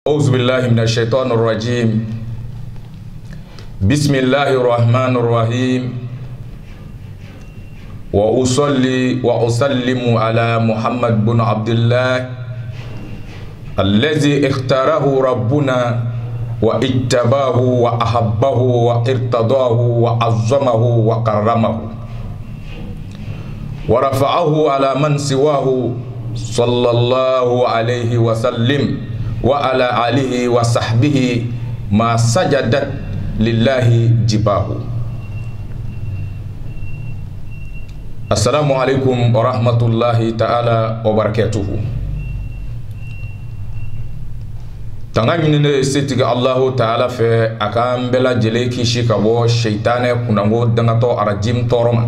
أعوذ بالله من الشيطان الرجيم. بسم الله الرحمن الرحيم. وأصلي وأسلم على محمد بن عبد الله الذي اختاره ربنا واتباه وأحبه وارتضاه وعظمه وكرمه ورفعه على من سواه صلى الله عليه وسلم وعلى آله وصحبه ما سجدت لله جباه. السلام عليكم ورحمة الله تعالى وبركاته. تنغني سيتي الله تعالى في أكام بلا جليكي شيكابو شيطان كنغو دنغتو أرجيم تورما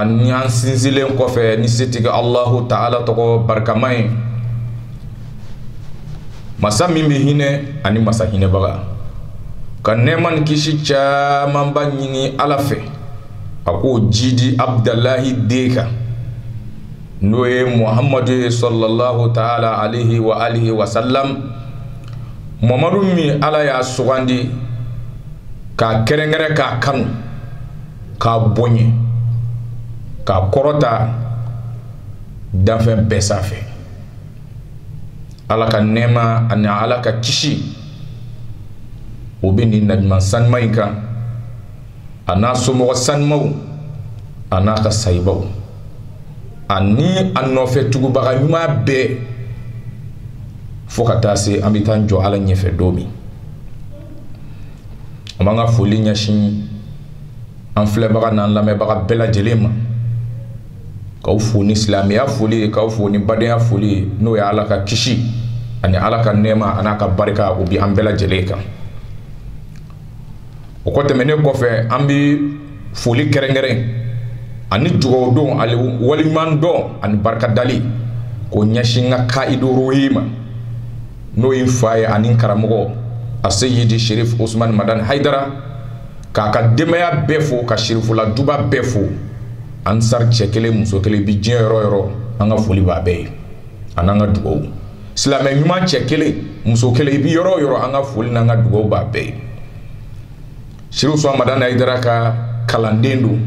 أن ينسنزلين كوفي نسيتي الله تعالى تقو بركمين masa min be hine ani masa hine baga kan neman kishi chaman ba nyini ala fe ako jidi abdallahi deka noye muhammadu sallallahu ta'ala alaihi wa alihi wa sallam muhammadu mi ala ya sugandi ka kerengere ka kanu ka bonye ka korota dafen besafe ala ka nema ani ala ka kishi obini nabiman sanma inka ana somo sanma ana ka saibaw ani anofe tugu baga nyuma be fokata se ambitan jo ala nyefe domi amanga foli nyashin an fle baga nan la me baga bela jelema kaw foni islamiya foli kaw foni badaya foli no ya ala ka kishi ani ala ka nema anaka barika ubi ambela jeleka o ko temene ko fe ambi foli kerengere ani jugo do ali waliman do ani barka dali ko nyashinga kaido rohima no infaye ani karamogo asayidi Sherif Usman Madan Haidara ka demaya befo ka shirifula duba befo ansar chekele muso kele bi jien yoro anga foli ba be ananga dugo silame nyuma chekele muso kele bi yoro anga foli nanga dugo ba be Sherif Usman Madan Haidara ka kalandendo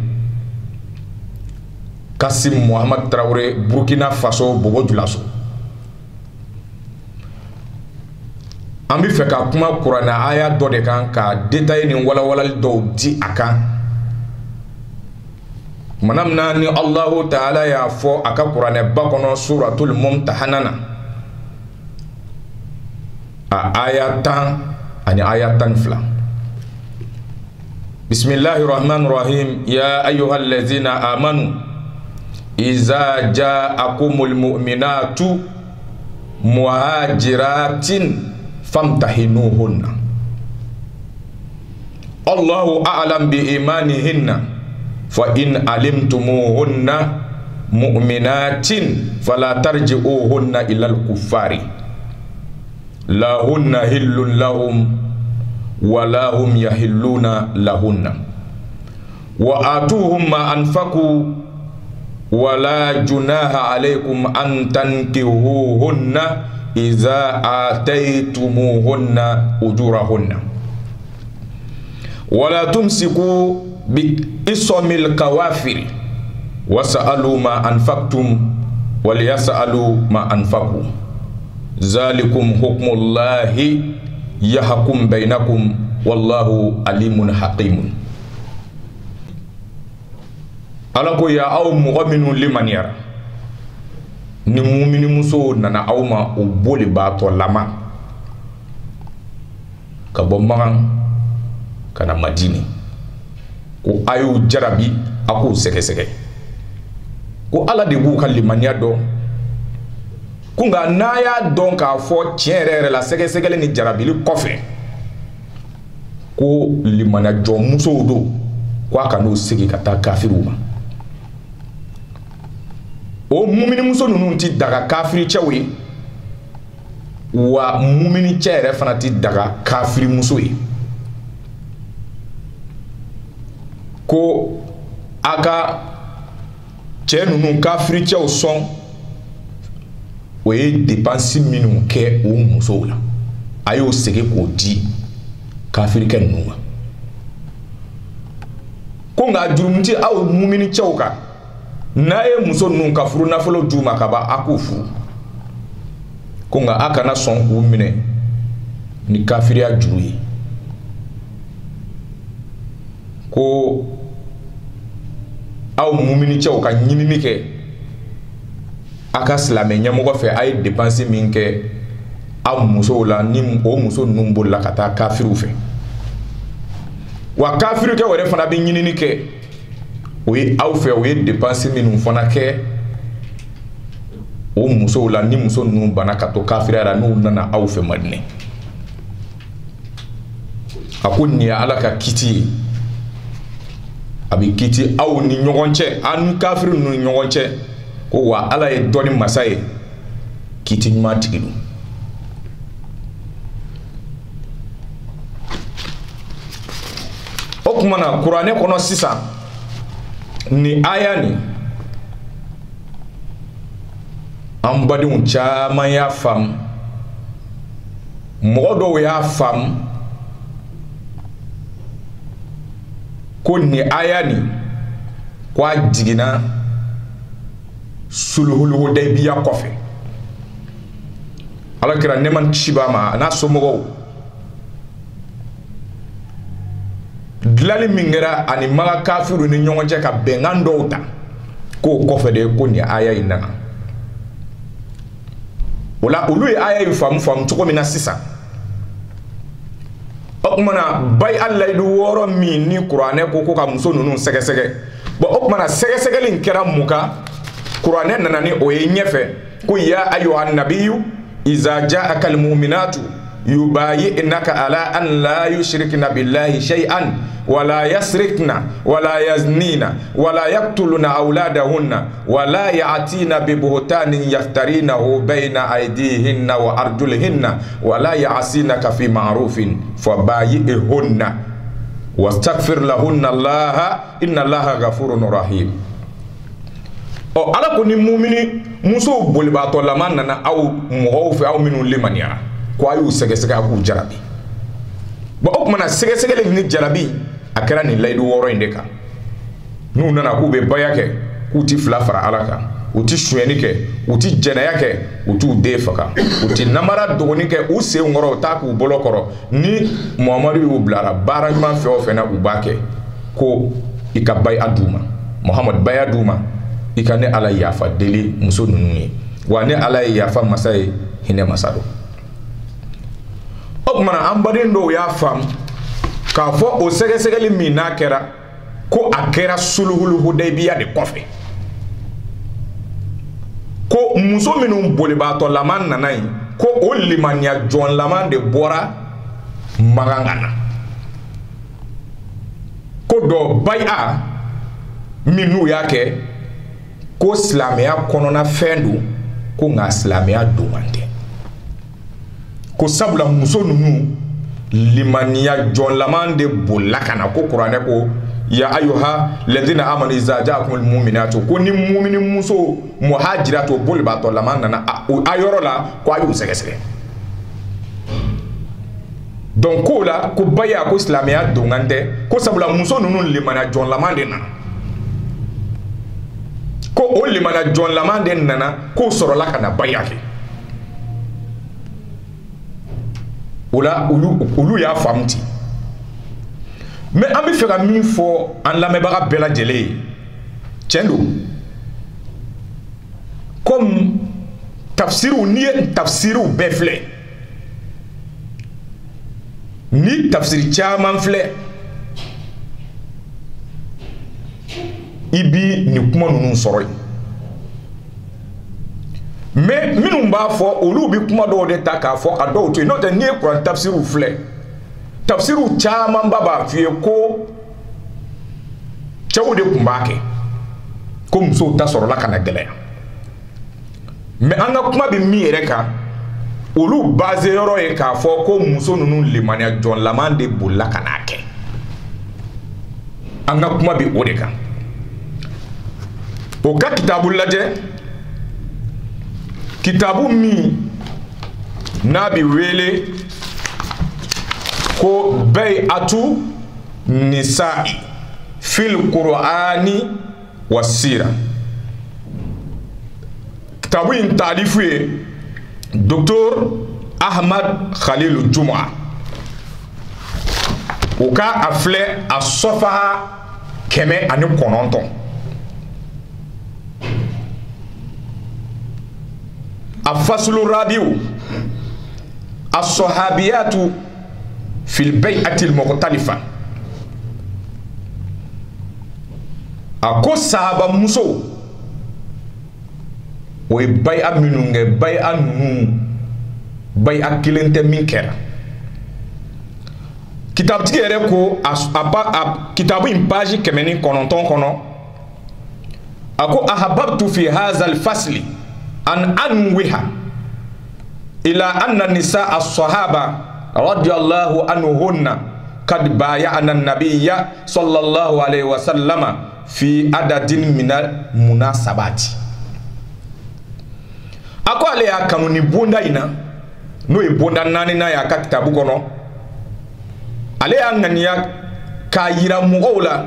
Kasim Muhammad Traoré Burkina Faso Bobo Dulaso ambi fe ka kuma Qur'ana aya do de kan ka detail ni wala do di aka manamna ni Allah ta'ala ya fo aka Qur'ana bakono suratul mumtahanana ayatan ani ayatan fla Bismillahirrahmanirrahim ya ayyuhallazina amanu iza ja'akumul mu'minatu muhajiratin famtahinuhunna Allahu a'lam bi imanihinna fa in alimtumuhunna mu'minatin fala tarji'uhunna ilal kuffari lahunna hillun lahum wa lahum yahilluna lahunna wa atuhum ma anfaqu wa la junaha alaykum an tankihuhunna iza ataytumuhunna ujurahunna wa la tumsiku bi ismil kawafir wasa'alu ma anfaqtum wal yas'alu ma anfaqu zalikum hukmullahi yahkum bainakum wallahu alimun hakimun. Alako ya aw mu'minun liman yara ni mu'mini muso nana awma o boli bato lama ka bomman kana madini ko ayu jarabi ako seke ko ala de bu kan limaniya do kunga naya don ka fo tiere la seke ni jarabili kofe ko limana jo muso do ko aka no sigi kata kafiruma o mumini muso nunu ti daga kafiri chewe wa mumini chere fana ti daga kafiri muso yi ko aka che nunu kafiri chew son o ye dépense minnu kɛ o musow la a y'o sege k'o di kafirikɛ ninnu ma ko nka jurumuti aw mumini cɛw kan n'a ye muso ninnu ka furu nafolo d'u ma ka ban a k'u furu ko nka a kana sɔn k'u minɛ ni kafiriya juru ye ko aw mumini cɛw ka ɲinini kɛ a ka silamɛ ɲɛmɔgɔ fɛ a ye dépense min kɛ aw musow la ni o muso ninnu bolila ka taa kafiriw fɛ wa kafirikɛ wɛrɛ fana bɛ ɲinini kɛ o ye aw fɛ o ye dépense minnu fana kɛ o musow la ni muso ninnu banna ka to kafiriya la n'u nana aw fɛ Madinɛ a ko nin ye Ala ka kiti ye a bɛ kiti aw ni ɲɔgɔn cɛ an ni kafiri ninnu ni ɲɔgɔn cɛ ko wa Ala ye dɔnni masa ye kiti ɲuman tigi don o kuma na kuranɛ kɔnɔ sisan ni aya ni an badenw caman y'a faamu mɔgɔ dɔw y'a faamu ko ni aya ni ko a jiginna sulhul hudaybiya kɔfɛ alakira nɛma ni kisi b'a ma a n'a somɔgɔw dilali min kɛra ani maga kafiru ni ɲɔgɔn cɛ ka bɛnkan dɔw ta k'o kɔfɛ de ko ni aya in nana o la olu ye aya in faamu cogo min na sisan o kumana bay alayidu wɔɔrɔ min ni kuranɛ ko ka muso ninnu sɛgɛsɛgɛ o kumana sɛgɛsɛgɛli kɛra mun kan kuranɛ nana ni o ye ɲɛfɛ ko ya ayyuhan nabiyyu iza ja'aka almu'minatu yubayi'naka ala an la yushrikna billahi shay'an wala yasrikna wala yaznina wala yaqtuluna awladahunna wala ya'tina bi buhtanin yaftarinahu bayna aydihinna wa arjulihinna wala ya'sinaka fi ma'rufin fabayi'hunna wastaghfir lahunna allaha inna allaha ghafurun rahim. O ala ko ni mumini muso bolibaatɔ lama nana aw mɔgɔw fɛ aw minnu limaniyara ko a y'u sɛgɛsɛgɛ a k'u jarabi bon o kumana sɛgɛsɛgɛli ni jarabi a kɛra nin layidu wɔɔrɔ in de kan n'u nana k'u bɛ baya kɛ k'u ti fila fara ala kan u ti suyɛni kɛ u ti jɛnɛya kɛ u t'u den faga u ti namara dogoni kɛ u sen kɔrɔ u t'a k'u bolo kɔrɔ ni Muhamadu y'u bilara baara ɲuman fɛn o fɛn na u b'a kɛ ko i ka baya d'u ma Muhamadu baya d'u ma i ka ne ala yafa deli muso ninnu ye wa ne ala ye yafa masa ye hinɛ masa don o kumana an baden dɔw y'a faamu k'a fɔ o sɛgɛsɛgɛli min n'a kɛra ko a kɛra sulhul hudaybiya de kɔfɛ ko muso minnu bolibaatɔ laman nana yen ko o limaniya jɔn laman de bɔra Maganga na ko dɔ baya min n'u y'a kɛ ko silamɛya kɔnɔna fɛn don ko nka silamɛya doman tɛ ko sabula muso ninnu limaniya jɔnlaman de bolila ka na ko kuranɛ ko ya ayyuha ladina amanu iza ja'akumul mu'minatu ko ni mu'mini muso muhajiratu bolibaatɔ laman nana a yɔrɔ la ko a y'u sɛgɛsɛgɛ donc ko la ko baya ko silamɛya doman tɛ ko sabula muso ninnu limaniya jɔnlaman de nana ko o limaniya jɔnlaman de nana k'o sɔrɔla ka na baya kɛ o la olu y'a faamu ten mais an bɛ fɛ ka min fɔ an lamɛnbaga bɛɛ lajɛlen ye tiɲɛ don comme tafsiriw n'i ye tafsiriw bɛɛ filɛ ni tafsiri caman filɛ i bi nin kuma ninnu sɔrɔ yen mais minnu b'a fɔ olu bi kuma dɔw de ta k'a fɔ ka dɔw to yen n'o tɛ n'i ye kuran tafsiriw filɛ tafsiriw camanba b'a f'i ye ko cɛw de tun b'a kɛ ko musow ta sɔrɔla ka na gɛlɛya mais an ka kuma bɛ min yɛrɛ kan olu base yɔrɔ ye k'a fɔ ko muso ninnu limaniya jɔnlaman de bolila ka n'a kɛ an ka kuma bɛ o de kan o ka kitabu lajɛ kitabu min n'a bi wele ko bay'atu nisa'i fil qur'ani wasira. Kitabu in taalifu ye Dr. Ahmad Khalil Juma o ka a filɛ a sɔfaha 109. a fasulu rabiu as-sahabiyatu fil bay'ati al-mukhtalifa. a ko sahaba muso o ye bay'a minnu kɛ bay'a ninnu bay'a kelen tɛ min kɛra. kitabutigi yɛrɛ ko a kitabu in page 109 kɔnɔ a ko ahabbtu fi hadha al-fasli an anwiha ila anna nisa as-sahaba radiyallahu anhunna kad bay'ana an-nabiyya sallallahu alayhi wa sallama fi adadin minal munasabati. ako ale ya kanuni bonda ina no e bonda nani na ya ka kitabu kono ale ya ngania ka yira mɔgɔw la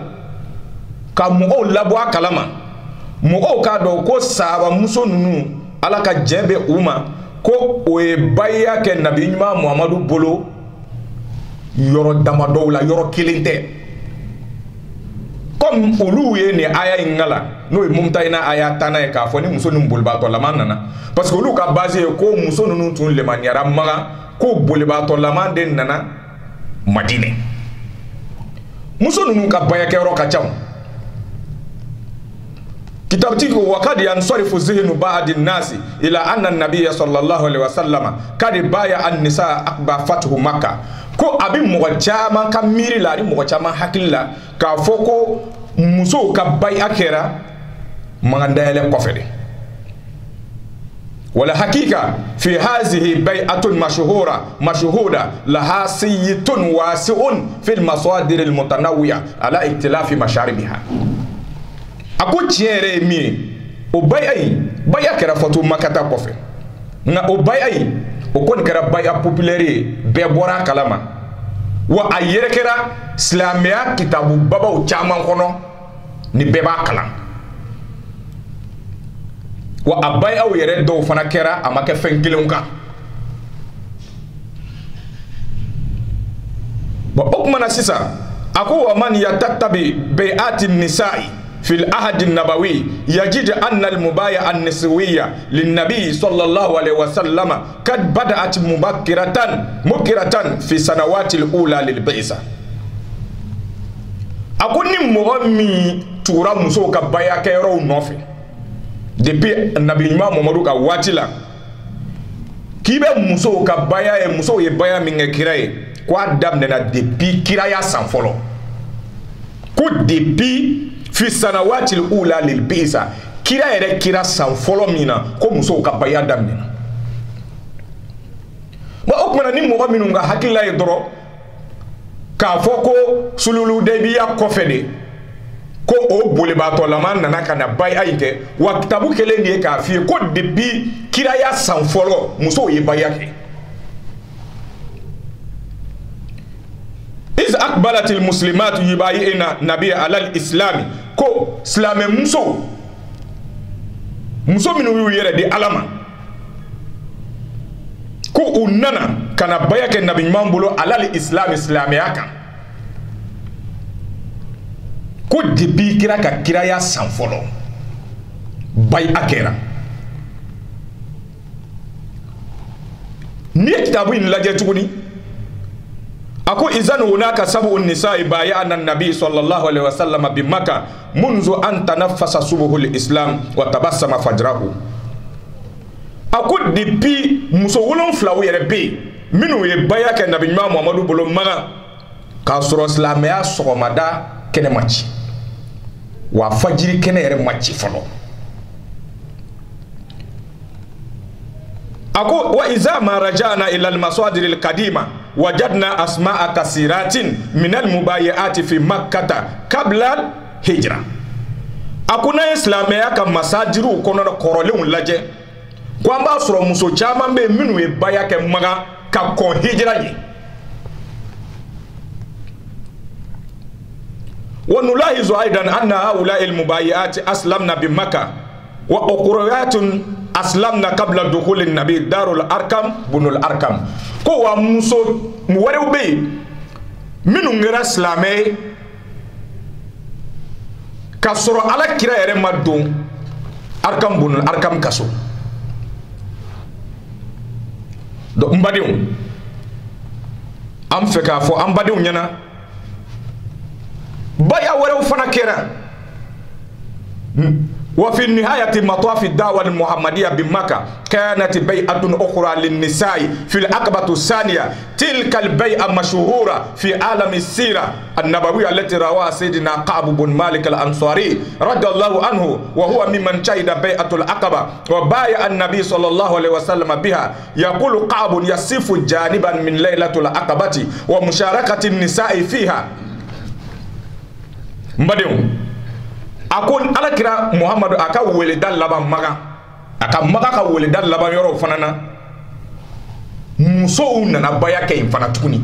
ka mɔgɔw labɔ a kalama mɔgɔw ka dɔn ko sahaba muso nunu ala ka jɛn bɛ u ma ko o ye bayiya kɛ nabi ɲuman Muhamadu bolo yɔrɔ damadɔw la yɔrɔ kelen tɛ. comme olu ye ni aya in ngala no ye mumtahina aya tana ye k'a fɔ ni muso nin bolibaatɔ laman nana parce que olu ka base ye ko muso ninnu tun lemaniyara maga ko bolibaatɔ laman de nana Madinɛ. muso ninnu ka bayakɛyɔrɔ ka ca. kitabutigi ko wakad yansarifu zihnu ba'di nasi ila anna nabiyya sallallahu alaihi wasallam kad baya an-nisa akba fathu Makkah. ko abi mɔgɔ caman ka miiri la ani mɔgɔ caman hakili la k'a fɔ ko musow ka bay'a kɛra magandayɛlɛ kɔfɛ de. wala hakika fi hazihi bay'atun mashhura laha siyitun wasi'un fil masadir al mutanawwi'a ala iktilafi masharibiha. a ko tiɲɛ yɛrɛ ye min ye o bay'a kɛra fatu Makata kɔfɛ nka o bay'a yi o kɔni kɛra bay'a populaire ye bɛɛ bɔra a kalama wa a yɛrɛ kɛra silamɛya kitabu babaw caman kɔnɔ ni bɛɛ b'a kalan wa a bay'aw yɛrɛ dɔw fana kɛra a ma kɛ fɛn kelenw kan. bon o kuma na sisan a ko wa man yatattabi bay'ati nisa'i fil ahadi nabawi yajid anna al mubaya an nisawiyya lin nabi sallallahu alaihi wasallam kad bada'at mubkiratan fi sanawati al ula lil ba'sa. ako ni mɔgɔ min tura muso ka baya kɛyɔrɔw nɔfɛ depuis nabi ɲuman Muhamadu ka waati la k'i bɛ muso ka baya ye muso ye baya min kɛ kira ye ko a daminɛna depuis kiraya san fɔlɔ ko depuis fi sanawati ula lil bisa kira yɛrɛ kira san fɔlɔ min na ko musow ka baya daminɛna. bon o kumana ni mɔgɔ minnu ka hakilila ye dɔrɔn k'a fɔ ko sululudebiya kɔfɛ de ko o bolibaatɔ laman nana ka na baya in kɛ wa kitabu kelen de ye k'a f'i ye ko depuis kiraya san fɔlɔ musow ye baya kɛ. iz akbalatil muslimatu yubayi'na nabiyya alal islami ko silamɛ muso minnu y'u yɛrɛ di Ala ma ko u nana ka na baya kɛ nabi ɲuman bolo alal islami silamɛya kan ko depuis kira ka kiraya san fɔlɔ baya kɛra. ni ye kitabu in lajɛ tuguni ako izan hunaka sabu nisa'i bay'ana an-nabi sallallahu alaihi wasallam bi Makkah munzu an tanaffasa subuhul islam wa tabassama fajrahu. ako depuis muso 7 yɛrɛ be minnu ye baya kɛ nabi ɲuman Muhamadu bolo maga k'a sɔrɔ silamɛya sɔgɔmada kɛnɛ ma ci wa fajiri kɛnɛ yɛrɛ ma ci fɔlɔ. ako wa iza ma rajana ila al-masadir al-qadima wajadna asma'a kasiratin min al-mubayyi'ati fi makkata qabla hijra. ako na islameya ka masadiru kono kɔrɔlenw lajɛ ko an b'a sɔrɔ muso caman bɛ minnu ye baya kɛ maga ka kɔn hijira ye wa nulahizu aidan anna haula'i almubayi'at aslamna bi Makkah wa uqriyatun aslamna qabla dukhuli an-nabi darul arkam bunul arkam ko wa muso wɛrɛw bɛ yen minnu kɛra silamɛ ye ka sɔrɔ ala kira yɛrɛ ma don arkam bunul arkam kaso donc n badenw an fɛ k'a fɔ an badenw ɲɛna baya wɛrɛw fana kɛra وفي نهاية مطاف الدعوة المحمدية بمكة كانت بيعة أخرى للنساء في العقبة الثانية تلك البيعة مشهورة في عالم السيرة النبوية التي رواها سيدنا كعب بن مالك الأنصاري رضي الله عنه وهو ممن شهد بيعة العقبة وبايع النبي صلى الله عليه وسلم بها يقول كعب يصف جانبا من ليلة العقبة ومشاركة النساء فيها مبدئ akon ala kira Muhammadu aka wele dal laban maga aka maga ka wele dal laban yoro fana na muso nana baya kɛ in fana tuguni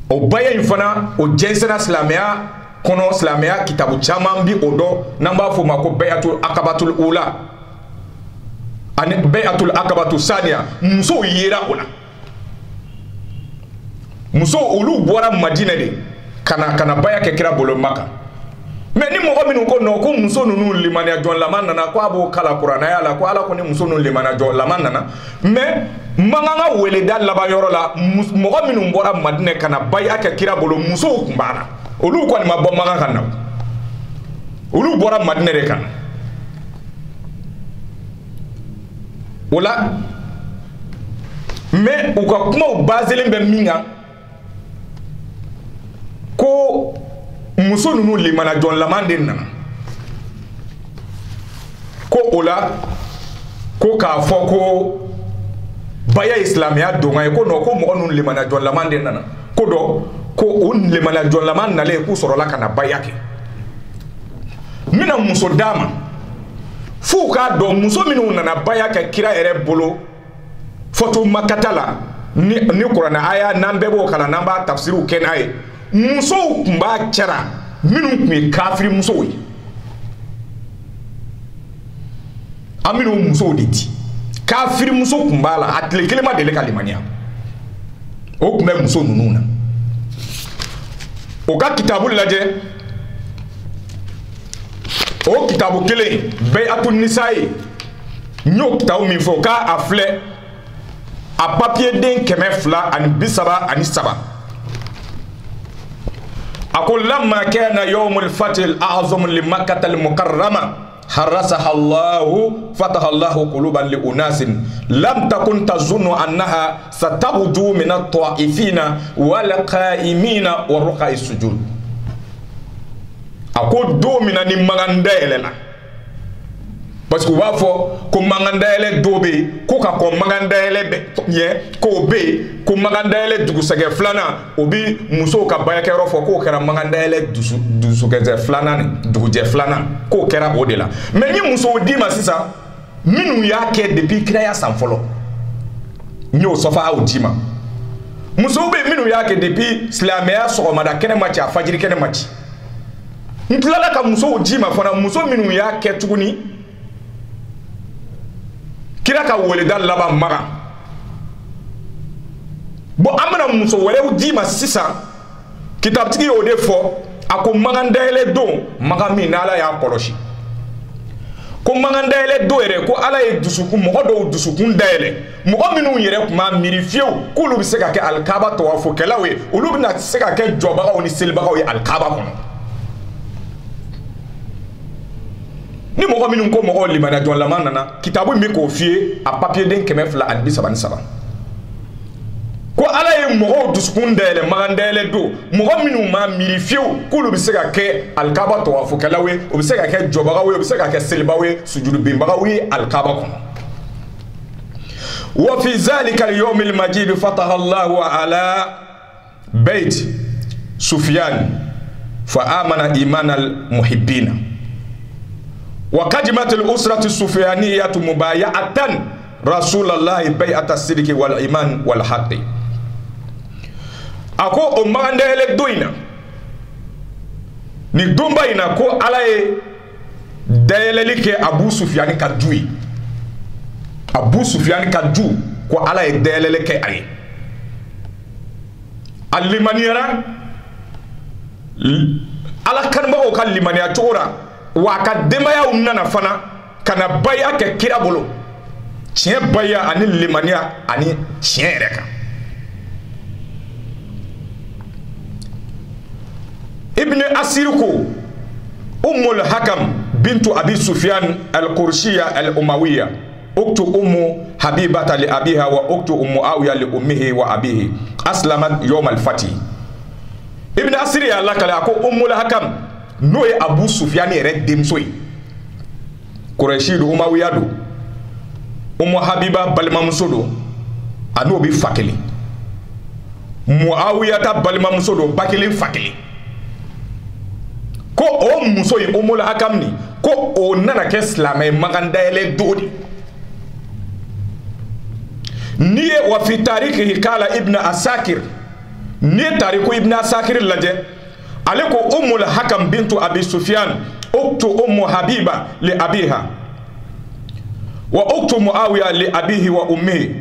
o baya in fana o jɛnsɛra silamɛya kɔnɔ silamɛya kitabu caman bi o dɔ n'an b'a fɔ ma ko bayatul akabatul ula ani bayatul akabatu saniya muso yera o la muso olu bɔra Madina de kana baya kɛ kira bolo Maka mais ni mɔgɔ minnu ko non ko muso ninnu limaniya jɔn laman nana ko a b'o kala kuranaya la ko ala ko ni muso ninnu limaniya jɔn laman nana mais mankan ka weleda laban yɔrɔ la mɔgɔ minnu bɔra Madina kana baya kɛ kira bolo musow tun b'a la olu kɔni ma bɔ mankan kan na olu bɔra Madina de kan o la mais u ka kumaw baselen bɛ min kan ko muso ninnu limana jɔn laman de nana ko o la ko k'a fɔ ko baya islamiya donga ye ko non ko mɔgɔ ninnu limana jɔn laman de nana ko dɔ ko o limana jɔn laman nalen k'u sɔrɔla ka na baya kɛ n bɛna muso d'a ma f'u k'a dɔn muso minnu nana baya kɛ kira yɛrɛ bolo fɔtu makata la ni kuranɛ aya n'an bɛɛ b'o kalan n'an b'a tafsiriw kɛ n'a ye musow tun b'a cɛra minnu tun ye kafiri musow ye an minnu musow de di kafiri muso tun b'a la a tile kelen ma deli ka limaniya o tun bɛ muso ninnu na o ka kitabu lajɛ o kitabu kelen Bay'atu Nisa ye n y'o kitabu min fɔ k'a filɛ a papier den 237 أقول لما كان يوم الفتح الأعظم لمكة المكرمة حرسها الله فتح الله قلوبا لأناس لم تكن تظن أنها ستغدو من الطائفين والقائمين والركع السجود أقول دو من المغندائل parce que b'a fɔ ko magandayɛlɛ dɔ bɛ yen ko ka kɔn magandayɛlɛ ɲɛ k'o bɛ yen ko magandayɛlɛ dugusɛgɛ filanan o bi musow ka bayakɛyɔrɔ fɔ k'o kɛra magandayɛlɛ dusukɛjɛ filanan ni dugujɛ filanan k'o kɛra o de la mais ni musow d'i ma sisan minnu y'a kɛ depuis kiraya san fɔlɔ n y'o sɔfɔ aw d'i ma musow bɛ minnu y'a kɛ depuis silamɛya sɔgɔmada kɛnɛ ma ci a fajiri kɛnɛ ma ci n tilala ka musow d'i ma fana muso minnu y'a kɛ tuguni kira ka weleda laban maga bon an bɛna muso wɛrɛw d'i ma sisan kitabutigi y'o de fɔ a ko magandayɛlɛ don maga min n'ala y'a kɔlɔsi ko magandayɛlɛ don yɛrɛ ko ala ye dusukun mɔgɔ dɔw dusukun dayɛlɛ mɔgɔ minnu yɛrɛ tun b'a miiri fiyewu k'olu bɛ se ka kɛ alikaba tawafukɛlaw ye olu bɛna se ka kɛ jɔbagaw ni selibagaw ye alikaba kɔnɔ ni mɔgɔ minnu ko mɔgɔw limaniya jɔn laman nana kitabu min bɛ k'o f'i ye a papier den 237 ko ala ye mɔgɔw dusukun dayɛlɛ magan dayɛlɛ don mɔgɔ minnu ma miiri fiyewu k'olu bɛ se ka kɛ alikaba tawafukɛlaw ye o bɛ se ka kɛ jɔbagaw ye o bɛ se ka kɛ selibaw ye sujudubenbagaw ye alikaba kɔnɔ wa fi zalika al-yawm al-majid fataha Allahu ala bayt Sufyan fa amana iman al-muhibbina wa kadimatul usratu sufyaniyatu mubaya'atan rasulullahi bay'ata sidiki wal iman wal haqqi ako o magandele doina ni domba ina ko alaye dayeleli ke Abu Sufyan ka duyi Abu Sufyan ka du ko alaye dayeleli ke ay alimaniara ala kanba o kan limaniya tora wa ka demaya nana fana kana baya ke kira bolo tiɲɛ baya ani limaniya ani tiɲɛ yɛrɛ kan ibn Asir ko Ummul Hakam bintu Abi Sufyan al-Qurshiya al-Umawiya uktu ummu Habibata li abiha wa uktu ummu Awiya li ummihi wa abihi aslamat yawm al-Fath. Ibn Asir ya lakala ko Ummul Hakam no ye Abu Sufyan yɛrɛ denmuso ye Qurayshi do Umawiya do Ummu Habiba balimamuso do ano bi fakeli Muawiya ta balimamuso do bakeli fakeli ko o muso yi Ummul Hakam ni ko o nana ke silamɛ magandayɛlɛ dodi ni ye wa fi tarikihi kala Ibn Asakir ni ye tariku Ibn Asakir lajɛ ale ko Ummul Hakam bintu Abi Sufyan uktu ummu Habiba li abiha wa uktu Muawiya li abihi wa ummihi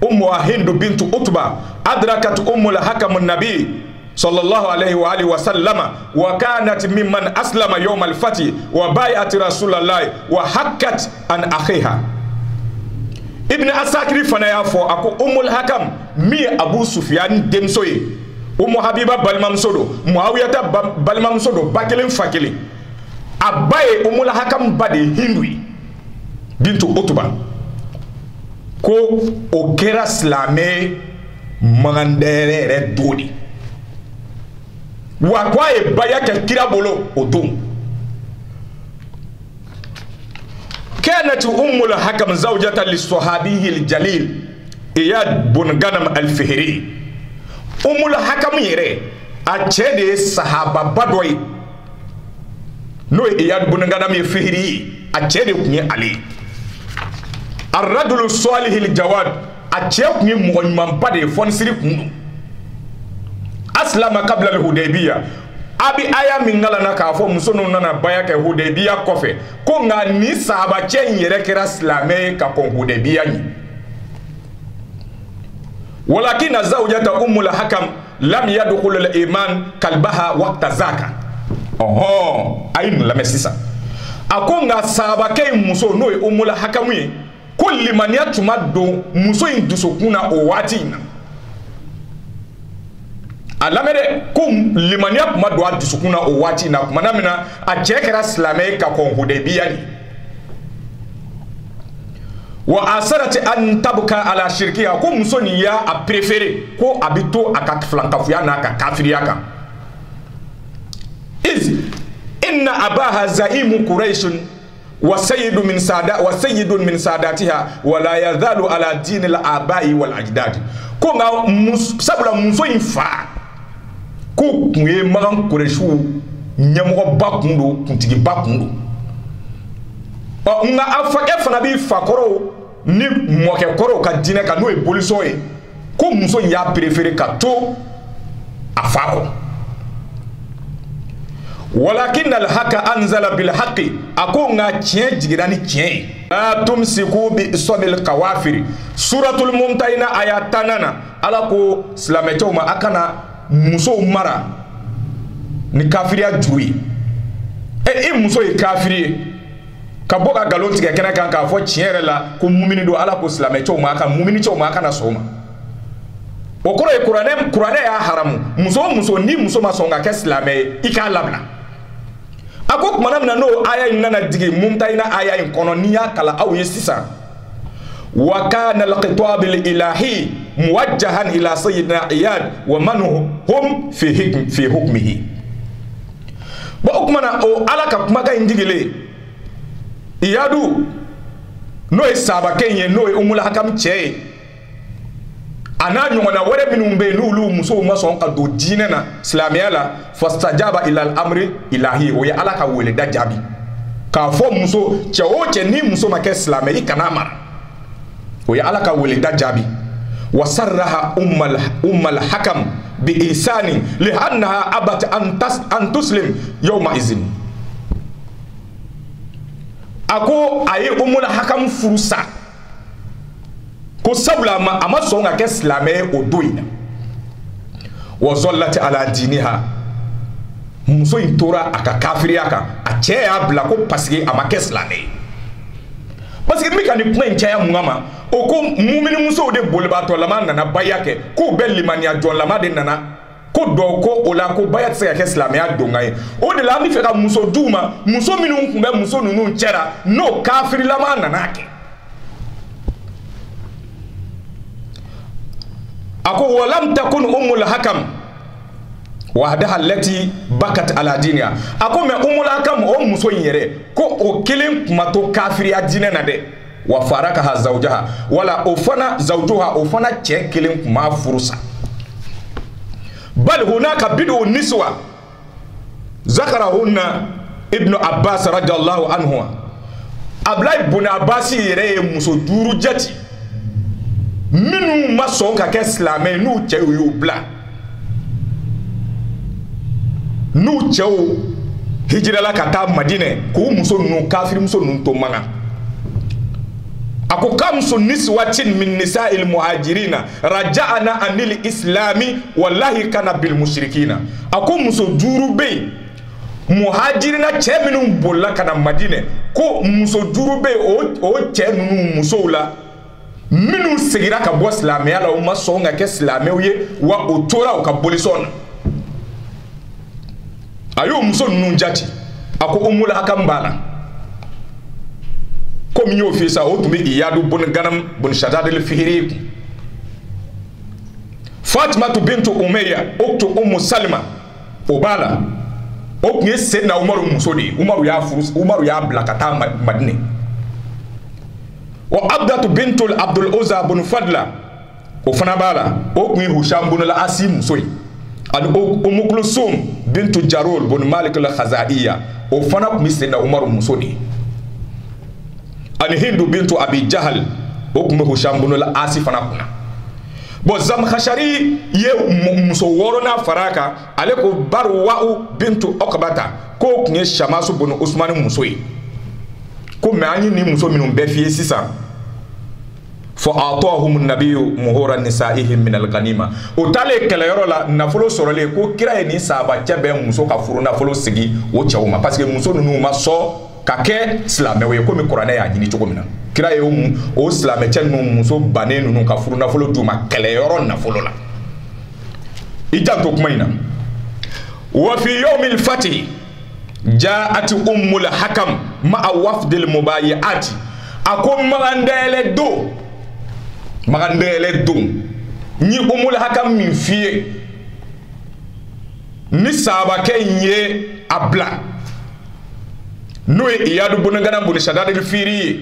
ummu Hindu bintu Utba adrakat Ummul Hakam an-nabi sallallahu alayhi wa alihi wa sallama wa kanat mimman aslama yawm al-fath wa bay'at rasulullah wa hakkat an akhiha. Ibn Asakir fana ya fo ako Ummul Hakam mi Abu Sufyan demso ye Ummu Habiba balmamso do Muawiya ta balmamso do bakelen fakelen abaye Ummul Hakam bade Hindu bintu Utba ko o kera silamɛ magandɛrɛ yɛrɛ dodi wa ko a ye baya kɛ kira bolo o don kanat Ummul Hakam zawjatan lis-sahabiyi al-jalil Iyad bun Ganam al-Fihri. Ummul Hakam yɛrɛ a cɛ de ye sahaba ba dɔ ye n'o ye Iyad bun Ganam ye Fihri ye a cɛ de tun ye ale ar-rajulu salih al-jawad a cɛ tun ye mɔgɔ ɲumanba de ye fɔnisiri kun don aslama qabla al-Hudaybiya abi aya min ngalana k'a fɔ muso ninnu nana baya kɛ Hudaybiya kɔfɛ ko nka ni sahaba cɛ in yɛrɛ kɛra silamɛ ka kɔn Hudaybiya ɲɛ walakin zawjata Ummul Hakam lam yadkhul al-iman kalbaha waqta zaka ayi nin lamɛn sisan a ko nka sahaba kɛ in muso n'o ye Ummul Hakam ye ko limaniya tun ma don muso in dusukun na o waati in na a lamɛn dɛ ko limaniya tun ma don a dusukun na o waati in na kumana min na a cɛ kɛra silamɛ ka kɔn Hudaybiya ni wa asarati an tabka ala shirkiya ko muso nin y'a a préféré ko a bi to a ka filankafuya n'a ka kafiriya kan iz inna abaha zaimu Quraysh wa sayyidun min sadatiha wa la yazalu ala din al-abai wal ajdad ko nga sabula muso in fa ko kun ye magan Qurayshu ɲɛmɔgɔ ba kun do kuntigi ba kun do nga a fakɛ fana bi fakɔrɔ ni mɔkɛ kɔrɔ ka dinɛ kan n'o ye bolisɔn ye ko muso in y'a préféré ka to a fa kɔ walakin al-haqqa anzala bil haqqi ako nga tiɲɛ jigira ni tiɲɛ ye la tumsiku bi sabil kawafir suratul mumtahina aya 10 ala ko silamɛcɛw ma a kana musow mara ni kafiriya juru ye i muso ye kafiri ye ka bɔ ka galon tigɛ kɛnɛ kan k'a fɔ tiɲɛ yɛrɛ la ko mumini don ala ko silamɛcɛw ma a ka muminicɛw ma a kana sɔn o ma o kɔrɔ ye kuranɛ y'a haramu muso o muso ni muso ma sɔn ka kɛ silamɛ ye i k'a labila a ko tumana min na n'o aya in nana digi mumtahina aya in kɔnɔ n'i y'a kala aw ye sisan wa kana al-khitab al-ilahi muwajjahan ila sayyidina Iyad wa man hum fi hukmihi bon o kumana o ala ka kumakan in digile Iyadu n'o ye sahabakɛ in ye n'o ye Ummul Hakam cɛ ye a n'a ɲɔgɔnna wɛrɛ minnu bɛ yen n'olu musow ma sɔn ka don diinɛ na silamɛya la fastajaba ila al-amri ilahi o ye ala ka weleda jaabi k'a fɔ muso cɛ o cɛ ni muso ma kɛ silamɛ i kana mara o ye Ala ka weleda jaabi wa sarraha ummal hakam bi ihsani li annaha abat an tuslim yawma izin ako aye ummul hakam furusa ko sabula a ma sɔn ka kɛ silamɛ o don in na wa zallati ala diniha muso in tora a ka kafiriya kan a cɛ y'a bila ko parce que a ma kɛ silamɛ ye parce que n bɛ ka nin kuma in caya mun kama o ko mumini musow de bolibaatɔlama nana baya kɛ k'u bɛ limaniya jɔnlama de nana ko dɔw ko o la ko baya tɛ se ka kɛ silamɛya donkan ye o de la an bɛ fɛ ka muso d'u ma muso minnu tun bɛ muso ninnu cɛla n'o kafirilama nana kɛ a ko walam takun ummul hakam wahdaha allati bakat ala diniha a ko mais ummul hakam o muso in yɛrɛ ko o kelen kuma to kafiriya dinɛ na dɛ wa farakaha zawjaha wala o fana zawjuha o fana cɛ kelen kuma furusa bal hunaka bid'u niswa zakarahunna ibnu abbas radiyallahu anhu Abdullah ibn Abbas yɛrɛ ye muso 5 jati minnu ma sɔn ka kɛ silamɛ n'u cɛw y'u bila n'u cɛw hijirala ka taa Madinɛ k'u muso ninnu kafiri muso ninnu to manga a ko kamsu niswatin min nisa'il muhajirina raja'ana anil islami wallahi kana bil mushrikina a ko muso 5 bɛ yen muhajirina cɛ minnu bolila ka na Madinɛ ko muso 5 bɛ yen o cɛ ninnu musow la minnu segira ka bɔ silamɛya la o ma sɔn ka kɛ silamɛw ye wa o tora o ka bolisɔn na a y'o muso ninnu jati a ko ummul hakam b'a la komi n y'o f'i ye sa o tun bɛ Iyadu bun Ganam bun Shaddad al-Fihri kun Fatimatu bintu Umayya uktu Ummu Salma o b'a la o tun ye Seydina Umaru muso de ye Umaru y'a bila ka taa Madinɛ wa Abdatu bintu Abdul Uzza bun Fadla o fana b'a la o tun ye Husham bun al-Asi muso ye ani Ummu Kulsum bintu Jarul bun Malik al-Khazaiya o fana tun bɛ Seydina Umaru muso de ye ani Hindu bintu Abi Jahal o tun bɛ Husham bun al-Asi fana kunna bon Zamkhashari ye muso 6nan fara kan ale ko Barwa'u bintu Uqbata ko tun ye Shamasu bun Usman muso ye ko mais an ye ni muso minnu bɛɛ f'i ye sisan fo atahum nabiyyu muhura nisaihim min al-ghanima o taale kɛlɛyɔrɔ la nafolo sɔrɔlen ko kira ye ni sahaba cɛ bɛɛ muso ka furu nafolo sigi o cɛw ma parce que muso ninnu ma sɔn ka kɛ silamɛw ye komi kuranɛ y'a ɲini cogo min na kira ye o silamɛ cɛ ninnu muso bannen ninnu ka furu nafolo d'u ma kɛlɛyɔrɔ nafolo la i janto kuma in na wa fi yawmil fatih ja'at ummul hakam ma'a wafdil mubayi'ati a ko magandɛɛlɛ don ni ummul hakam min f'i ye ni sahabakɛ in ye a bila n'o ye Iyadu bun Ganam bun Shaddad al-Fihri ye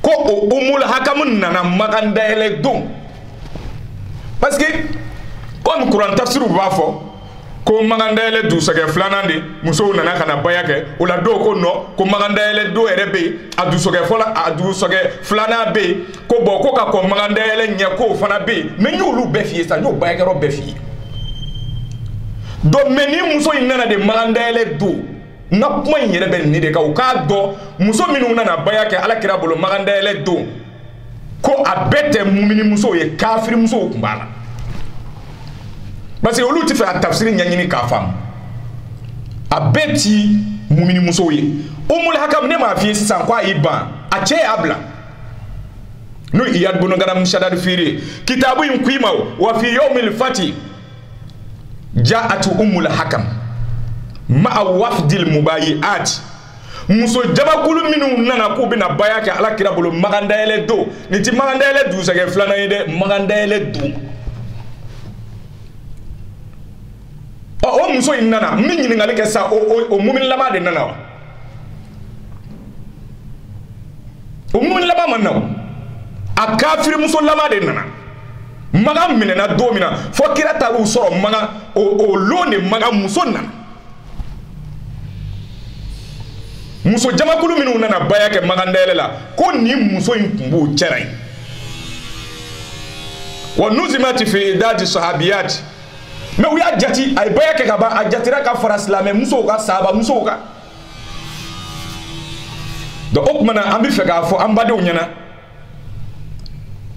ko o ummul hakam nana magandɛɛlɛ don parce que comme Kuran tafsiru b'a fɔ ko magandɛɛlɛ dusɛgɛ 2nan de musow nana ka na baya kɛ o la dɔw ko non ko magandɛɛlɛ do yɛrɛ bɛ yen a dusɛgɛ 2nan bɛ yen ko bon ko ka kɔn magandɛɛlɛ ɲɛ ko fana bɛ yen mais n y'olu bɛɛ f'i ye sa n y'o bayakɛyɔrɔ bɛɛ f'i ye donc mais ni muso in nana de magandɛɛlɛ do n ka kuma in yɛrɛ bɛ nin de kan u k'a dɔn muso minnu nana baya kɛ Alakira bolo magandɛɛlɛ do ko a bɛɛ tɛ mumini musow ye kafiri musow tun b'a la parce que olu tɛ fɛ a tafsiri ɲɛɲini k'a faamu a bɛɛ ti mumini musow ye ummul hakam ne m'a f'i ye sisan ko a y'i ban a cɛ y'a bila n'o Iyad bun Ganam Shaddad al-Fihri kitabu in k'i ma wa fi yawmil fatih ja'at ummul hakam ma'a wafdil mubayi'at muso jabakulu minnu nana k'u bɛna baya kɛ Alakira bolo magandɛɛlɛ don nin ti magandɛɛlɛ dusɛgɛ 2nan ye dɛ magandɛɛlɛ don o muso in nana min ɲininkali kɛ sa o muminilama de nana wa o muminilama man na a kafiri muso lama de nana maga minɛna don min na fo kira taar'u sɔrɔ maga o lon de maga muso nana muso jamakulu minnu nana baya kɛ magandɛlɛ la ko ni muso in tun b'u cɛla ye wa nuzimati fi idadi sahabiyat mais u y'a jati a ye baya kɛ ka ban a jatira ka fara silamɛ musow ka sahaba musow kan donc o kumana an bɛ fɛ k'a fɔ an badenw ɲɛna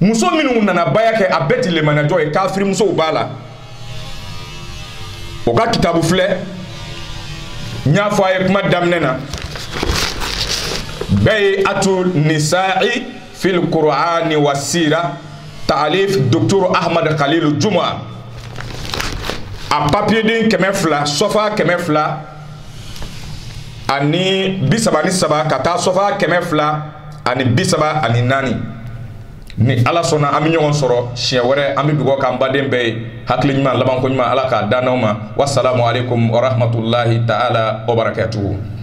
muso minnu nana baya kɛ a bɛɛ ti lemanajɔ ye kafiri musow b'a la o ka kitabu filɛ n y'a fɔ a ye kuma daminɛ na bay'atu nisa'i fil qur'ani wa sira ta'alif docteur Ahmad Khalil Juma a papier den 200 sofa 200 ani 37 ka taa sofa 200 ani 34 ani 4 ni ala sɔnna an bɛ ɲɔgɔn sɔrɔ siɲɛ wɛrɛ an bɛ dugawu k'an baden bɛɛ ye hakili ɲuman laban ko ɲuman ala k'a dan n'aw ma wassalamu alaikum wa rahmatullahi ta'ala wa barakatuhu